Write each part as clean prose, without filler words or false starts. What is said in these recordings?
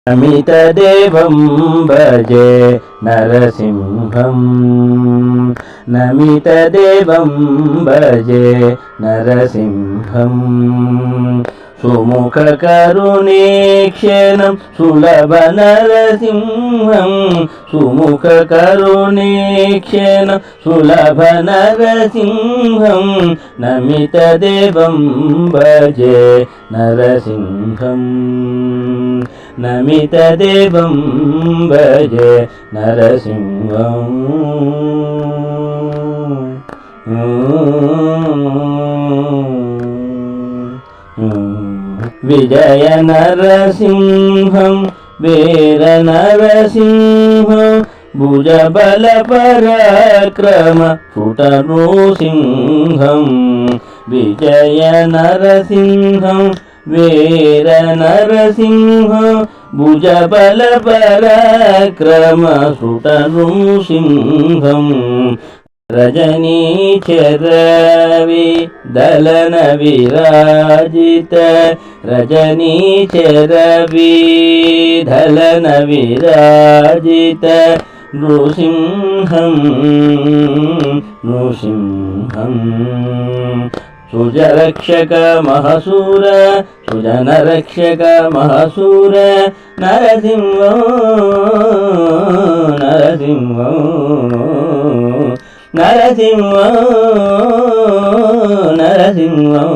నమితదేవం భజే నరసింహం నమితదేవం భజే నరసింహం సుముఖకరుణేక్షణం సులభ నరసింహం సుముఖకరుణేక్షణం సులభ నరసింహం నమితదేవం భజే నరసింహం నమితదేవం భజే నరసింహం విజయ నరసింహం వీర నరసింహం భుజబల పరాక్రమ స్ఫుట నృసింహం విజయ నరసింహం వీర నరసింహం భుజబల పరాక్రమ స్ఫుట నృసింహం రజనీచరవి దళన విరాజిత రజనీచరవి దళన విరాజిత నృసింహం నృసింహం సుజరక్షక మహసూర సుజనరక్షక మహసూర నరసింహం నరసింహం నరసింహం నరసింహం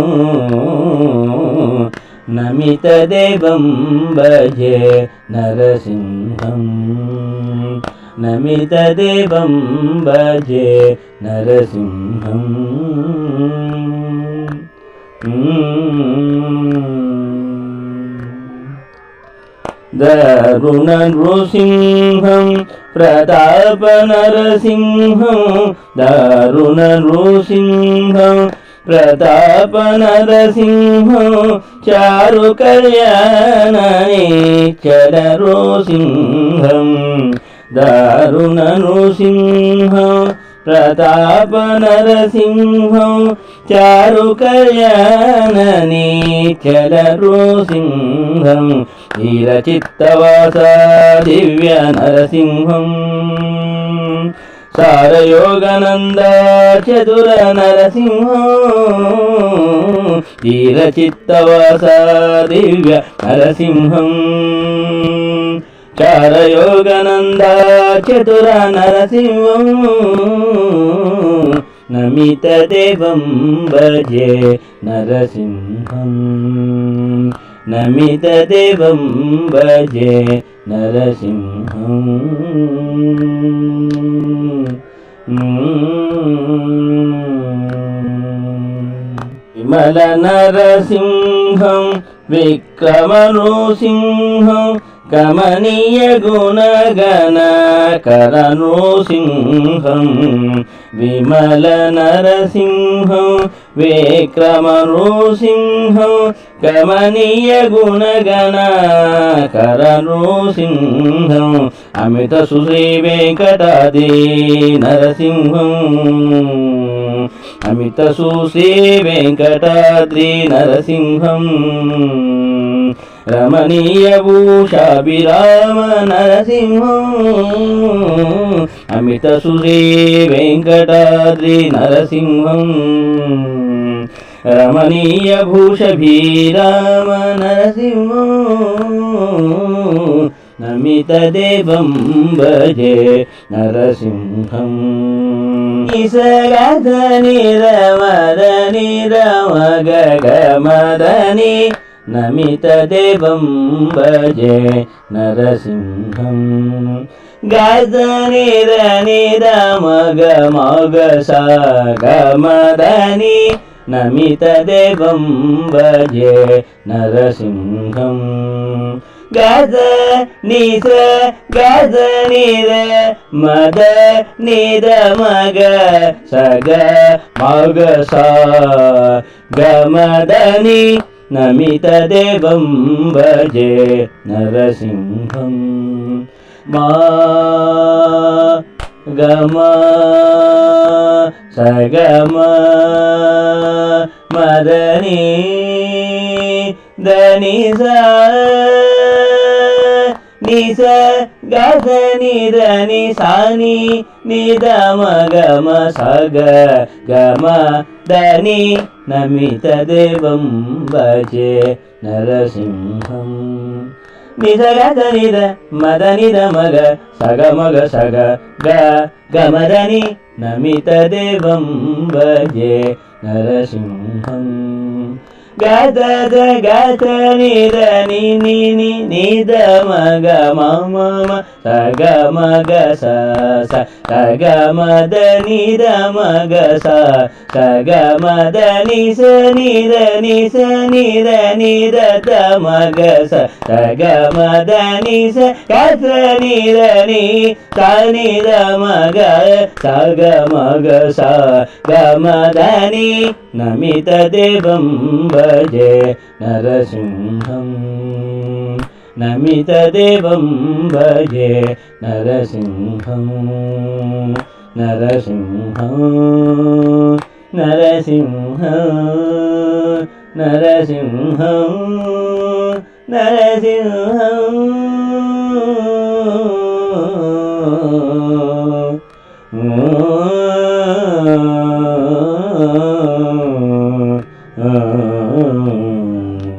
నమితదేవం భజే నరసింహం నమితదేవం భజే నరసింహం దారుణ నృసింహం ప్రతాప నరసింహం దారుణ నృసింహం ప్రతాప నరసింహం చారు కళ్యాణేశ్వర నృసింహం దారుణ నృసింహం ప్రతాప నరసింహం చారు కళ్యాణేశ్వర నృసింహం ధీరచిత్తవాస దివ్య నరసింహం సారయోగనంద చతుర నరసింహం ధీరచిత్తవాస దివ్య నరసింహం చారయోగనంద చతుర నరసింహం నమితదేవం భజే నరసింహం నమితదేవం భజే నరసింహం విమల నరసింహం విక్రమ నృసింహం కమనీయ గుణగణ కర నృసింహం విమల నరసింహం విక్రమ నృసింహం కమనీయ గుణగణ కర నృసింహం అమిత సుశ్రీ వెంకటాద్రి నరసింహం అమిత సుశ్రీ వెంకటాద్రి నరసింహం రమణీయ భూషాభిరామ నరసింహం అమిత సుశ్రీ వెంకటాద్రి నరసింహం రమణీయ భూషభీరామ నరసింహం నమితదేవం భజే నరసింహం నిసగధని రమదని రమగమదని नमितदेवं भजे नरसिंहं गद निद निद मग मग सा गमदनि नमितदेवं भजे नरसिंहं गद निद मद निद मग सग मग सा गमदनि नमितदेवं भजे नरसिंहं मा गम सगम मदनि दनि सा निस गद निद नि सा नि निद मग म सग गम दनि नमितदेवं भजे नरसिंहं निस गद निद मद निद मग सग मग सग ग गमदनि नमितदेवं भजे नरसिंहं गद गद निद नि नि नि निद मग मम सग मग स सग मद निद मग स सग मद निस निद निस निद निद द मग स सग मद निस गद निद नि स निद मग सग मग स गमदनि नमितदेवं भजे नरसिंहं नमितदेवं भजे नरसिंहं नरसिंहं नरसिंहं नरसिंहं नरसिंहं